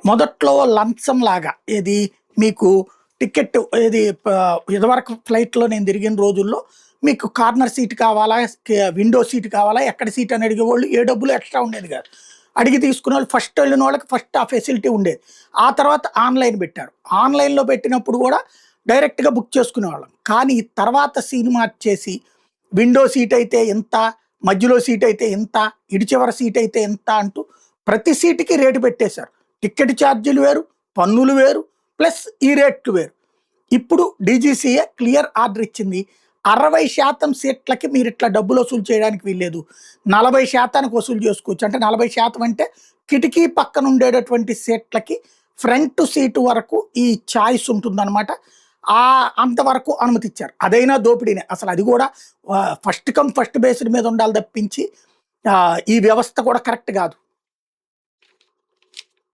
మొదట్లో లంచం లాగా ఏది మీకు టికెట్ ఏది ఇదివరకు ఫ్లైట్‌లో నేను తిరిగిన రోజుల్లో మీకు కార్నర్ సీట్ కావాలా? విండో సీట్ కావాలా? ఎక్కడ సీట్ అని అడిగేవాళ్ళు. ఏ డబ్బులు ఎక్స్‌ట్రా ఉండేది కాదు. అడిగి తీసుకునేవాళ్ళు. ఫస్ట్ వెళ్ళినోళ్ళకి ఫస్ట్ ఆ ఫెసిలిటీ ఉండేది. ఆ తర్వాత ఆన్‌లైన్ పెట్టారు. ఆన్‌లైన్‌లో పెట్టినప్పుడు కూడా డైరెక్ట్‌గా బుక్ చేసుకునేవాళ్ళం. కానీ తర్వాత సీన్ మార్చేసి విండో సీట్ అయితే ఇంత, మధ్యలో సీట్ అయితే ఇంత, ఇటు చివర సీట్ అయితే ఇంత అంటూ ప్రతి సీట్‌కి రేటు పెట్టేశారు. టికెట్ ఛార్జీలు వేరు, పన్నులు వేరు, ప్లస్ ఈ రేట్లు వేరు. ఇప్పుడు డీజీసీఏ క్లియర్ ఆర్డర్ ఇచ్చింది. 60% సీట్లకి మీరు ఇట్లా డబ్బులు వసూలు చేయడానికి వీల్లేదు. 40% వసూలు చేసుకోవచ్చు. అంటే 40% అంటే కిటికీ పక్కన ఉండేటటువంటి సీట్లకి ఫ్రంట్ సీటు వరకు ఈ చాయిస్ ఉంటుందన్నమాట. అంతవరకు అనుమతిచ్చారు. అదైనా దోపిడీనే. అసలు అది కూడా ఫస్ట్ కమ్ ఫస్ట్ బేస్డ్ మీద ఉండాలి తప్పించి ఈ వ్యవస్థ కూడా కరెక్ట్ కాదు.